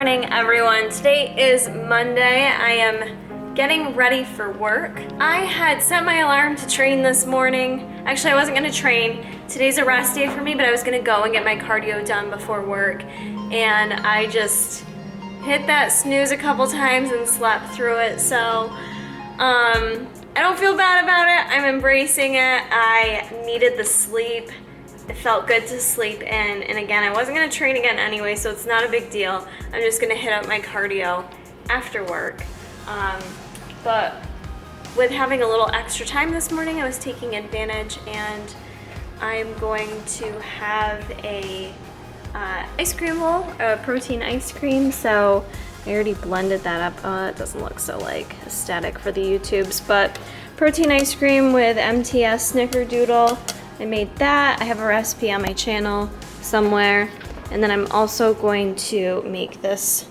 morning, everyone. Today is Monday. I am getting ready for work. I had set my alarm to train this morning. Actually, I wasn't gonna train. Today's a rest day for me, but I was gonna go and get my cardio done before work. And I just hit that snooze a couple times and slept through it. So, I don't feel bad about it. I'm embracing it. I needed the sleep. It felt good to sleep in, and again, I wasn't gonna train again anyway, so it's not a big deal. I'm just gonna hit up my cardio after work. But with having a little extra time this morning, I was taking advantage, and I'm going to have a ice cream bowl, a protein ice cream. So I already blended that up. It doesn't look so like aesthetic for the YouTubes, but protein ice cream with MTS Snickerdoodle. I made that. I have a recipe on my channel somewhere. And then I'm also going to make this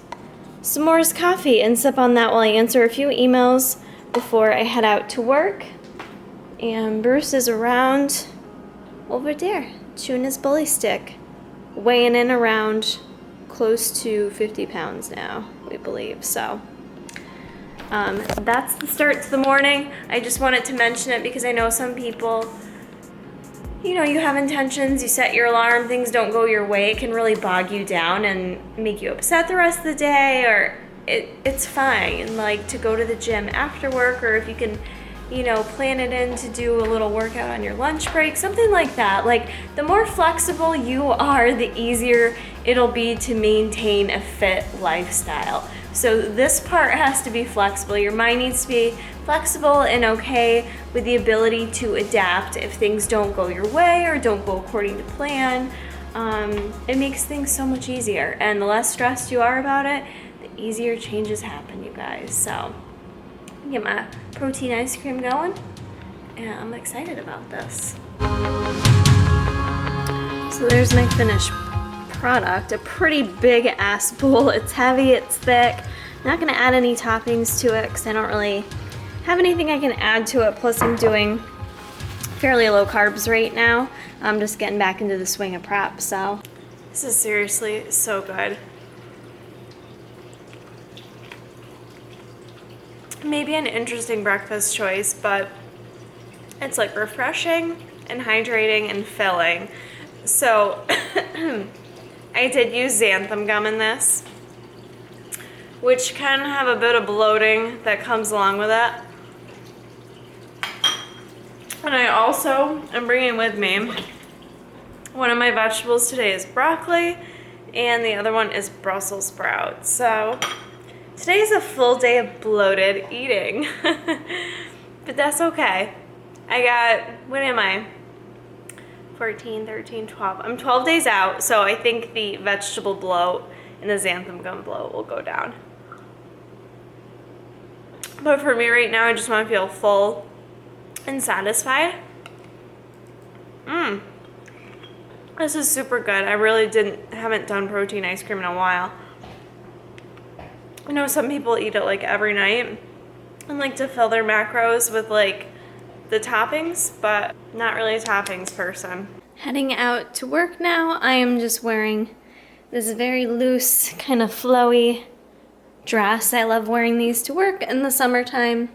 s'mores coffee and sip on that while I answer a few emails before I head out to work. And Bruce is around over there, chewing his bully stick, weighing in around close to 50 pounds now, we believe. So that's the start to the morning. I just wanted to mention it because I know some people, you know, you have intentions, you set your alarm, things don't go your way, it can really bog you down and make you upset the rest of the day, or it's fine, like, to go to the gym after work, or if you can, you know, plan it in to do a little workout on your lunch break, something like that. Like, the more flexible you are, the easier it'll be to maintain a fit lifestyle. So this part has to be flexible. Your mind needs to be flexible and okay with the ability to adapt if things don't go your way or don't go according to plan. It makes things so much easier, and the less stressed you are about it, the easier changes happen, you guys. So get my protein ice cream going, and I'm excited about this. So there's my finished product, a pretty big ass bowl. It's heavy, it's thick. I'm not gonna add any toppings to it because I don't really have anything I can add to it. Plus I'm doing fairly low carbs right now. I'm just getting back into the swing of prep, so. This is seriously so good. Maybe an interesting breakfast choice, but it's like refreshing and hydrating and filling. So I did use xanthan gum in this, which can have a bit of bloating that comes along with it. And I also am bringing with me, one of my vegetables today is broccoli, and the other one is Brussels sprouts. So today is a full day of bloated eating, but that's okay. I got, what am I? 14, 13, 12. I'm 12 days out, so I think the vegetable bloat and the xanthan gum bloat will go down. But for me right now, I just want to feel full and satisfied. This is super good. I really haven't done protein ice cream in a while. I know some people eat it like every night and like to fill their macros with like the toppings, but not really a toppings person. Heading out to work now. I am just wearing this very loose, kind of flowy dress. I love wearing these to work in the summertime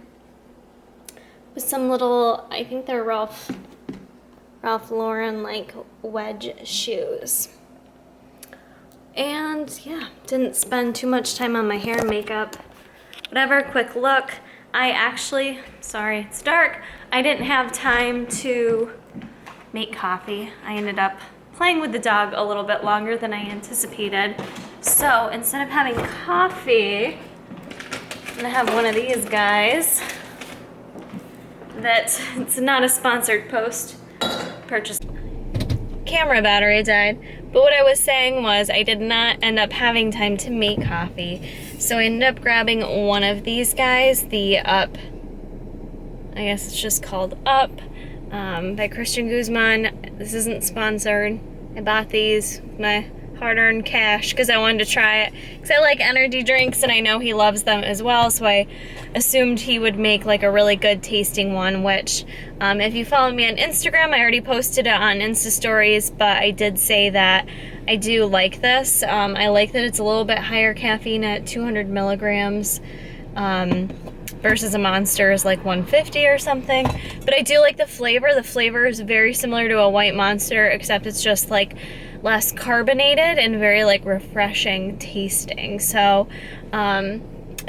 with some little, I think they're Ralph Lauren like wedge shoes. And yeah, didn't spend too much time on my hair and makeup. Whatever, quick look. I actually, sorry, it's dark. I didn't have time to make coffee. I ended up playing with the dog a little bit longer than I anticipated. So instead of having coffee, I'm gonna have one of these guys. It's not a sponsored post purchase. Camera battery died. But what I was saying was I did not end up having time to make coffee. So I ended up grabbing one of these guys, the Up, I guess it's just called Up, by Christian Guzman. This isn't sponsored. I bought these with my hard-earned cash because I wanted to try it. Because I like energy drinks and I know he loves them as well, so I assumed he would make like a really good tasting one, which if you follow me on Instagram, I already posted it on Insta stories, but I did say that I do like this. I like that it's a little bit higher caffeine at 200 milligrams versus a Monster is like 150 or something. But I do like the flavor. The flavor is very similar to a white Monster, except it's just like less carbonated and very like refreshing tasting. So I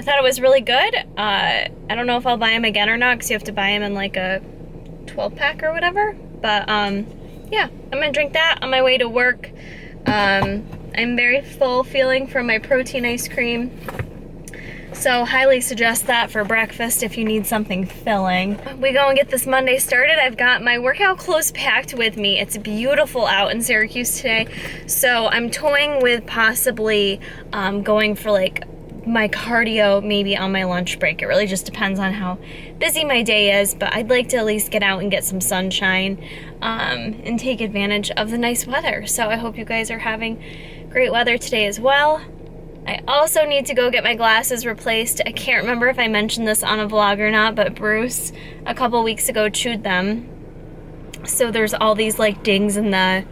thought it was really good. I don't know if I'll buy them again or not, because you have to buy them in like a 12 pack or whatever. But yeah, I'm gonna drink that on my way to work. I'm very full feeling from my protein ice cream, so highly suggest that for breakfast if you need something filling. We go and get this Monday started. I've got my workout clothes packed with me. It's beautiful out in Syracuse today, so I'm toying with possibly going for like my cardio maybe on my lunch break. It really just depends on how busy my day is, but I'd like to at least get out and get some sunshine and take advantage of the nice weather. So I hope you guys are having great weather today as well. I also need to go get my glasses replaced. I can't remember if I mentioned this on a vlog or not, but Bruce a couple weeks ago chewed them, so there's all these like dings in the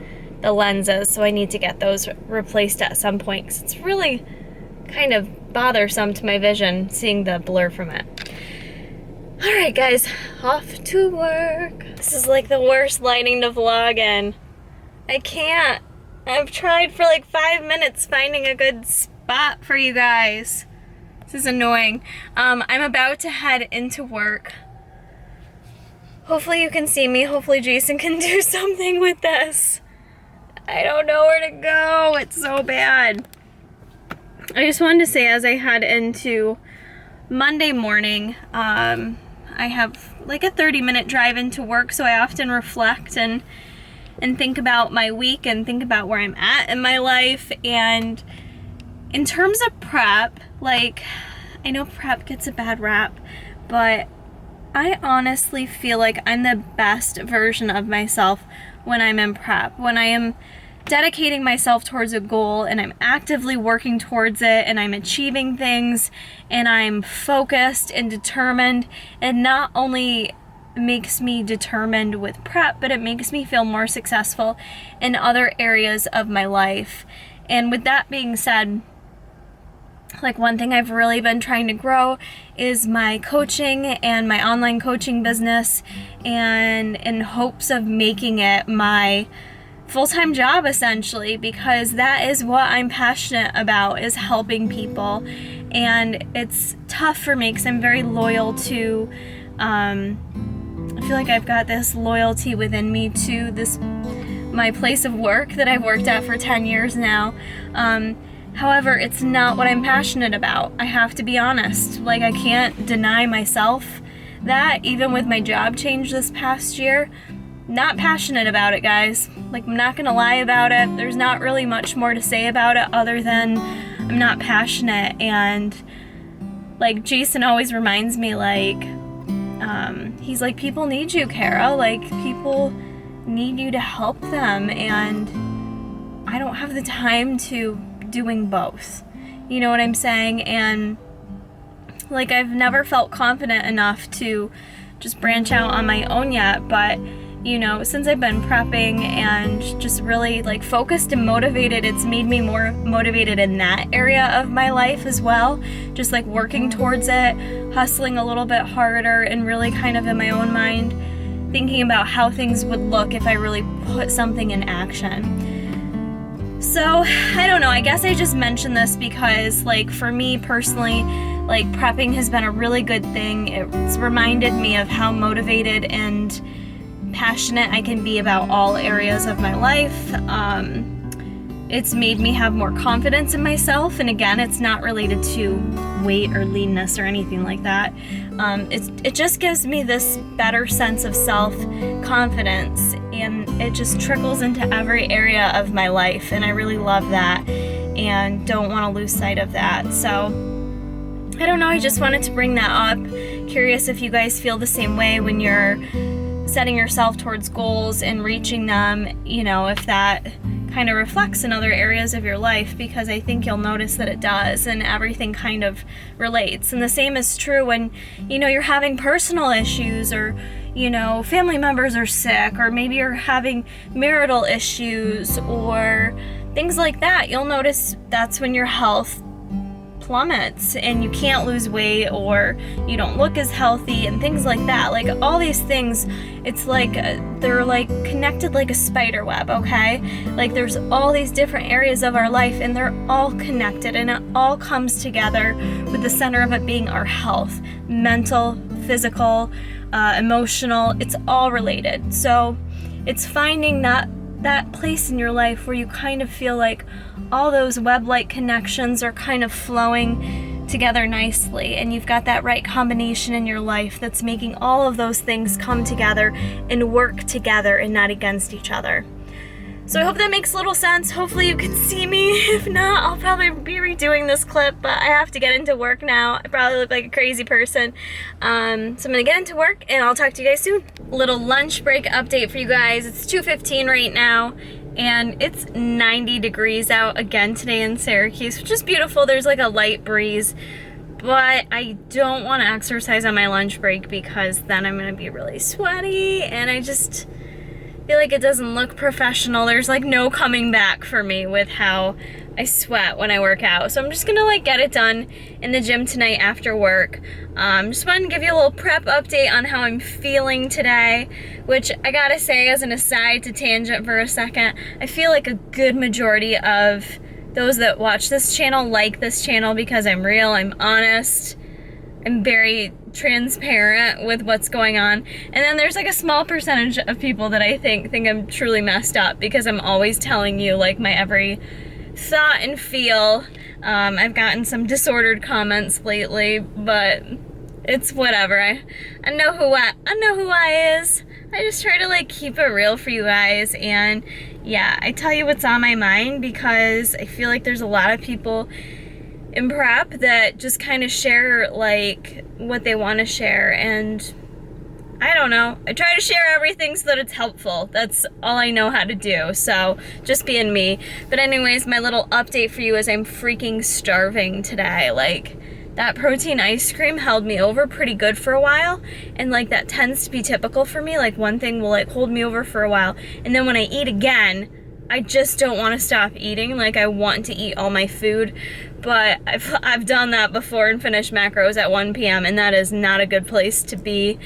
lenses, so I need to get those replaced at some point, because it's really kind of bothersome to my vision seeing the blur from it. All right, guys, off to work. This is like the worst lighting to vlog in. I can't. I've tried for like 5 minutes finding a good spot for you guys. This is annoying. I'm about to head into work. Hopefully you can see me. Hopefully Jason can do something with this. I don't know where to go. It's so bad. I just wanted to say, as I head into Monday morning, I have like a 30-minute drive into work, so I often reflect and think about my week and think about where I'm at in my life. And in terms of prep, like, I know prep gets a bad rap, but I honestly feel like I'm the best version of myself when I'm in prep, when I am dedicating myself towards a goal and I'm actively working towards it and I'm achieving things and I'm focused and determined. And not only makes me determined with prep, but it makes me feel more successful in other areas of my life. And with that being said, like, one thing I've really been trying to grow is my coaching and my online coaching business, and in hopes of making it my full-time job essentially, because that is what I'm passionate about, is helping people. And it's tough for me because I'm very loyal to I feel like I've got this loyalty within me to my place of work that I've worked at for 10 years now. However, it's not what I'm passionate about. I have to be honest. Like, I can't deny myself that, even with my job change this past year. Not passionate about it, guys. Like, I'm not gonna lie about it. There's not really much more to say about it other than I'm not passionate. And like, Jason always reminds me, like, he's like, people need you, Kara. Like, people need you to help them, and I don't have the time to doing both. You know what I'm saying? And like, I've never felt confident enough to just branch out on my own yet, but you know, since I've been prepping and just really like focused and motivated, it's made me more motivated in that area of my life as well. Just like working towards it, hustling a little bit harder, and really kind of in my own mind thinking about how things would look if I really put something in action. So, I don't know, I guess I just mentioned this because, like, for me personally, like, prepping has been a really good thing. It's reminded me of how motivated and passionate I can be about all areas of my life. It's made me have more confidence in myself, and again, it's not related to weight or leanness or anything like that. It just gives me this better sense of self-confidence, and it just trickles into every area of my life, and I really love that and don't want to lose sight of that. So I don't know, I just wanted to bring that up. Curious if you guys feel the same way when you're setting yourself towards goals and reaching them, you know, if that kind of reflects in other areas of your life, because I think you'll notice that it does, and everything kind of relates. And the same is true when, you know, you're having personal issues, or, you know, family members are sick, or maybe you're having marital issues, or things like that, you'll notice that's when your health plummets and you can't lose weight, or you don't look as healthy and things like that. Like all these things, it's like they're like connected like a spider web, okay? Like there's all these different areas of our life and they're all connected, and it all comes together with the center of it being our health, mental, physical, emotional. It's all related. So it's finding that place in your life where you kind of feel like all those web-like connections are kind of flowing together nicely, and you've got that right combination in your life that's making all of those things come together and work together and not against each other. So I hope that makes a little sense. Hopefully you can see me. If not, I'll probably be redoing this clip, but I have to get into work now. I probably look like a crazy person. So I'm gonna get into work and I'll talk to you guys soon. Little lunch break update for you guys. It's 2:15 right now and it's 90 degrees out again today in Syracuse, which is beautiful. There's like a light breeze, but I don't want to exercise on my lunch break because then I'm gonna be really sweaty and I just feel like it doesn't look professional. There's like no coming back for me with how I sweat when I work out. So I'm just gonna like get it done in the gym tonight after work. Just wanted to give you a little prep update on how I'm feeling today, which I gotta say as an aside to tangent for a second, I feel like a good majority of those that watch this channel like this channel because I'm real, I'm honest, I'm very transparent with what's going on. And then there's like a small percentage of people that I think I'm truly messed up because I'm always telling you like my every thought and feel. I've gotten some disordered comments lately, but it's whatever. I know who I is. I just try to like keep it real for you guys, and yeah, I tell you what's on my mind because I feel like there's a lot of people in prep that just kind of share like what they want to share, and I don't know. I try to share everything so that it's helpful. That's all I know how to do, so just being me. But anyways, my little update for you is I'm freaking starving today. Like that protein ice cream held me over pretty good for a while, and like that tends to be typical for me. Like one thing will like hold me over for a while, and then when I eat again, I just don't want to stop eating. Like I want to eat all my food, but I've done that before and finished macros at 1 p.m. and that is not a good place to be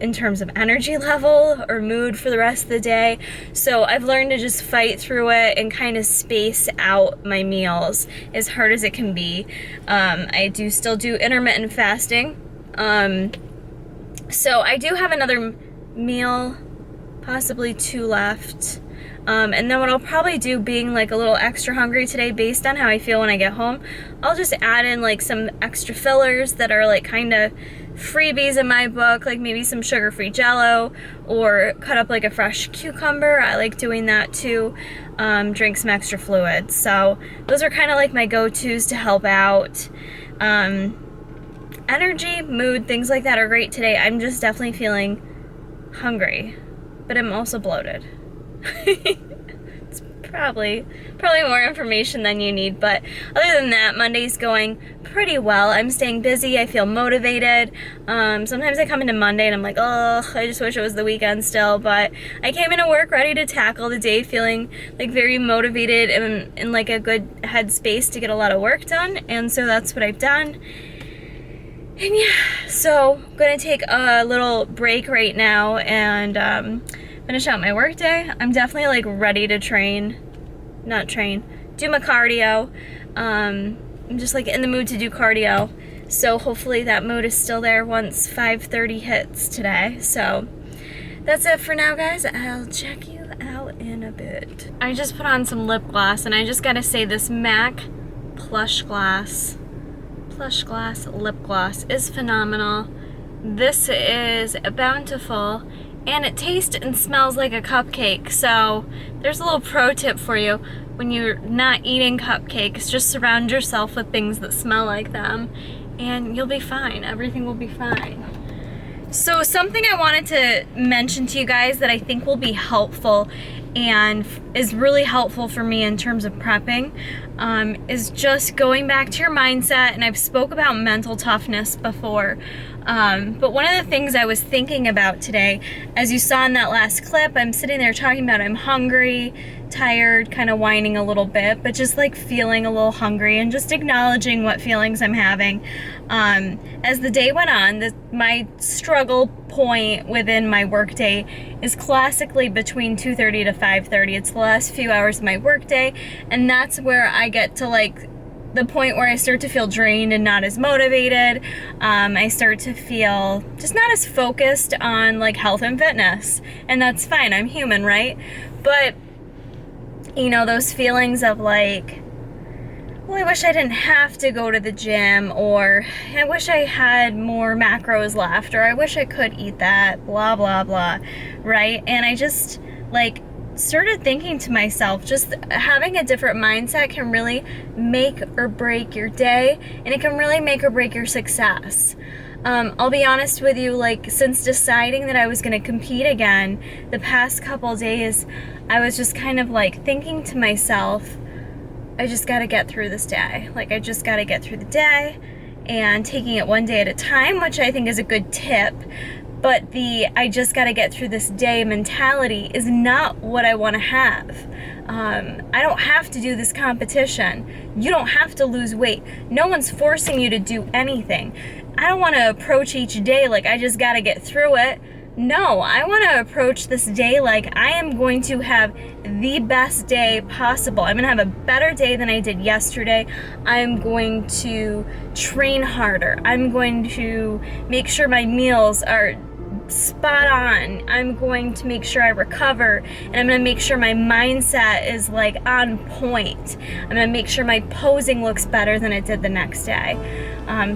in terms of energy level or mood for the rest of the day. So I've learned to just fight through it and kind of space out my meals as hard as it can be. I do still do intermittent fasting. So I do have another meal, possibly 2 left. And then what I'll probably do, being like a little extra hungry today based on how I feel when I get home, I'll just add in like some extra fillers that are like kind of freebies in my book, like maybe some sugar-free Jell-O, or cut up like a fresh cucumber. I like doing that too. Drink some extra fluids. So those are kind of like my go-tos to help out. Energy, mood, things like that are great today. I'm just definitely feeling hungry, but I'm also bloated. It's probably more information than you need, but other than that, Monday's going pretty well. I'm staying busy. I feel motivated. Sometimes I come into Monday and I'm like, oh, I just wish it was the weekend still, but I came into work ready to tackle the day, feeling like very motivated and in like a good headspace to get a lot of work done, and so that's what I've done. And yeah, so I'm gonna take a little break right now and finish out my work day. I'm definitely like ready to do my cardio. I'm just like in the mood to do cardio. So hopefully that mood is still there once 5:30 hits today. So that's it for now, guys. I'll check you out in a bit. I just put on some lip gloss, and I just gotta say this MAC Plush Glass lip gloss is phenomenal. This is bountiful, and it tastes and smells like a cupcake. So there's a little pro tip for you. When you're not eating cupcakes, just surround yourself with things that smell like them and you'll be fine. Everything will be fine. So something I wanted to mention to you guys that I think will be helpful and is really helpful for me in terms of prepping is just going back to your mindset. And I've spoke about mental toughness before, but one of the things I was thinking about today, as you saw in that last clip, I'm sitting there talking about I'm hungry, tired, kind of whining a little bit, but just like feeling a little hungry and just acknowledging what feelings I'm having. As the day went on, my struggle point within my workday is classically between 2:30 to 5:30. It's the last few hours of my workday, and that's where I get to like the point where I start to feel drained and not as motivated. I start to feel just not as focused on like health and fitness, and that's fine. I'm human, right? But you know, those feelings of like, well, I wish I didn't have to go to the gym, or I wish I had more macros left, or I wish I could eat that, blah, blah, blah, right? And I just like started thinking to myself, just having a different mindset can really make or break your day, and it can really make or break your success. I'll be honest with you, like since deciding that I was going to compete again, the past couple days, I was just kind of like thinking to myself, I just got to get through this day. Like I just got to get through the day, and taking it one day at a time, which I think is a good tip. But the I just got to get through this day mentality is not what I want to have. I don't have to do this competition. You don't have to lose weight. No one's forcing you to do anything. I don't want to approach each day like I just got to get through it. No, I want to approach this day like I am going to have the best day possible. I'm going to have a better day than I did yesterday. I'm going to train harder. I'm going to make sure my meals are spot on. I'm going to make sure I recover, and I'm going to make sure my mindset is like on point. I'm going to make sure my posing looks better than it did the next day.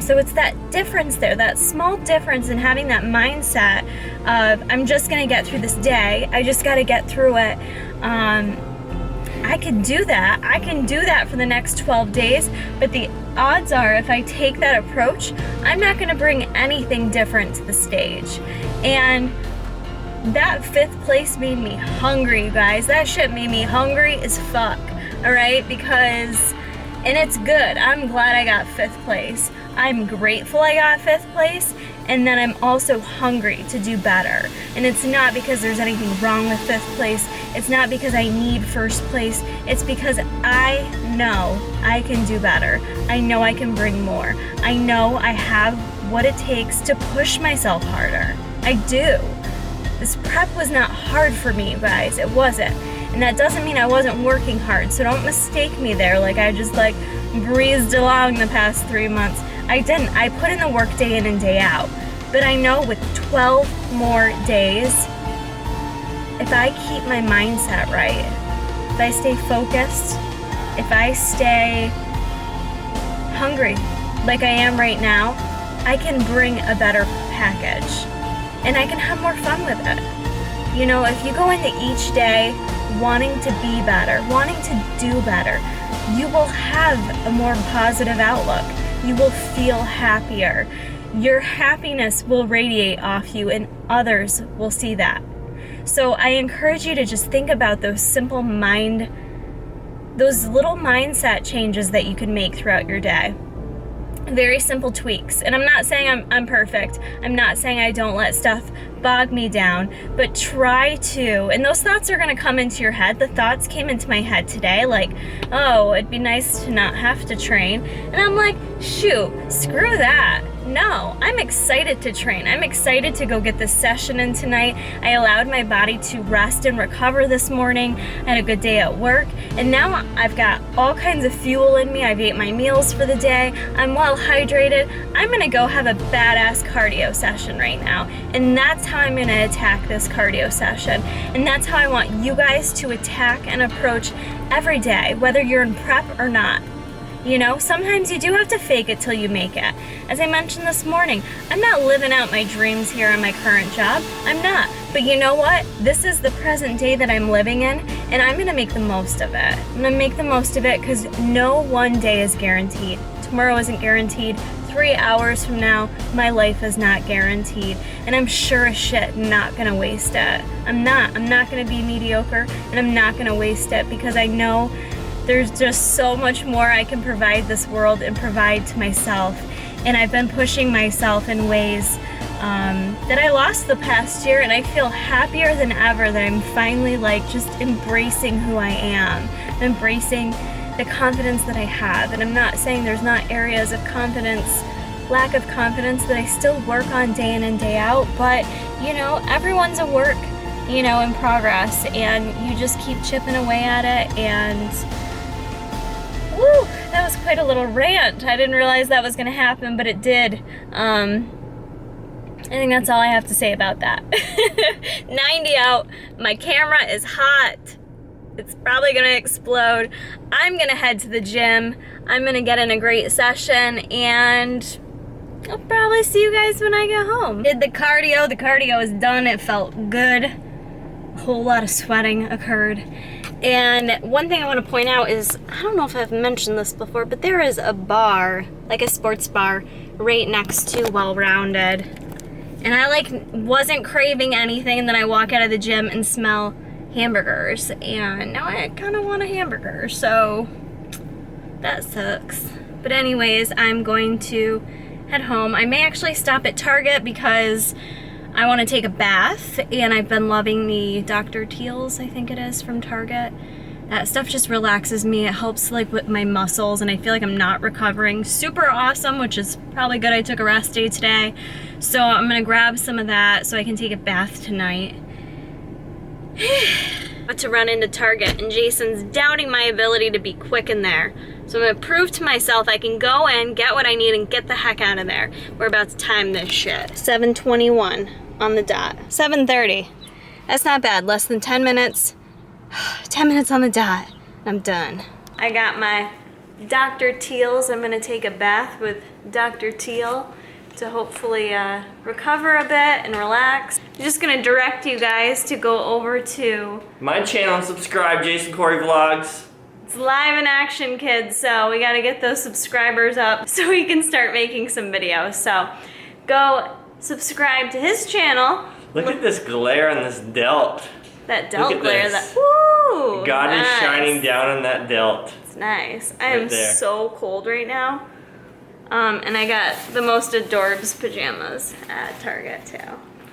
So it's that difference there, that small difference in having that mindset of I'm just going to get through this day. I just got to get through it. I can do that. I can do that for the next 12 days, but the odds are if I take that approach, I'm not going to bring anything different to the stage. And that 5th place made me hungry, you guys. That shit made me hungry as fuck, all right? Because, and it's good. I'm glad I got 5th place. I'm grateful I got 5th place, and then I'm also hungry to do better. And it's not because there's anything wrong with 5th place. It's not because I need 1st place. It's because I know I can do better. I know I can bring more. I know I have what it takes to push myself harder. I do. This prep was not hard for me, you guys. It wasn't. And that doesn't mean I wasn't working hard, so don't mistake me there like I just like breezed along the past 3 months. I didn't. I put in the work day in and day out. But I know with 12 more days, if I keep my mindset right, if I stay focused, if I stay hungry like I am right now, I can bring a better package, and I can have more fun with it. You know, if you go into each day wanting to be better, wanting to do better, you will have a more positive outlook. You will feel happier. Your happiness will radiate off you, and others will see that. So I encourage you to just think about those those little mindset changes that you can make throughout your day. Very simple tweaks. And I'm not saying I'm perfect. I'm not saying I don't let stuff bog me down, but try to, and those thoughts are going to come into your head. The thoughts came into my head today, like, oh, it'd be nice to not have to train. And I'm like, shoot, screw that. No, I'm excited to train. I'm excited to go get this session in tonight. I allowed my body to rest and recover this morning. I had a good day at work, and now I've got all kinds of fuel in me. I've ate my meals for the day. I'm well hydrated. I'm gonna go have a badass cardio session right now, and that's how I'm gonna attack this cardio session. And that's how I want you guys to attack and approach every day, whether you're in prep or not. You know, sometimes you do have to fake it till you make it. As I mentioned this morning, I'm not living out my dreams here in my current job. I'm not. But you know what? This is the present day that I'm living in, and I'm going to make the most of it. I'm going to make the most of it because no one day is guaranteed. Tomorrow isn't guaranteed. 3 hours from now, my life is not guaranteed. And I'm sure as shit not going to waste it. I'm not going to be mediocre, and I'm not going to waste it because I know there's just so much more I can provide this world and provide to myself. And I've been pushing myself in ways that I lost the past year, and I feel happier than ever that I'm finally like just embracing who I am, embracing the confidence that I have. And I'm not saying there's not areas of confidence, lack of confidence that I still work on day in and day out, but you know, everyone's a work, you know, in progress, and you just keep chipping away at it. And woo, that was quite a little rant. I didn't realize that was gonna happen, but it did. I think that's all I have to say about that. 90 out, my camera is hot. It's probably gonna explode. I'm gonna head to the gym. I'm gonna get in a great session, and I'll probably see you guys when I get home. Did the cardio is done, it felt good. A whole lot of sweating occurred. And one thing I want to point out is, I don't know if I've mentioned this before, but there is a bar, like a sports bar, right next to Well-Rounded. And I like wasn't craving anything, and then I walk out of the gym and smell hamburgers, and now I kind of want a hamburger, so that sucks. But anyways, I'm going to head home. I may actually stop at Target because I want to take a bath, and I've been loving the Dr. Teal's, I think it is, from Target. That stuff just relaxes me. It helps like with my muscles, and I feel like I'm not recovering super awesome, which is probably good. I took a rest day today, so I'm gonna grab some of that so I can take a bath tonight. But to run into Target, and Jason's doubting my ability to be quick in there. So I'm gonna prove to myself I can go in, get what I need, and get the heck out of there. We're about to time this shit. 7:21 on the dot. 7:30. That's not bad, less than 10 minutes. 10 minutes on the dot, I'm done. I got my Dr. Teal's. I'm gonna take a bath with Dr. Teal to hopefully recover a bit and relax. I'm just gonna direct you guys to go over to my channel and subscribe, Jason Corey Vlogs. It's live in action, kids, so we gotta get those subscribers up so we can start making some videos. So go subscribe to his channel. Look at this glare on this delt. That delt glare, that, woo! God nice. is shining down on that delt. It's nice. I am so cold right now. And I got the most adorbs pajamas at Target too.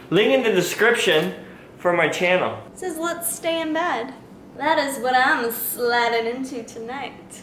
Link in the description for my channel. It says let's stay in bed. That is what I'm sliding into tonight.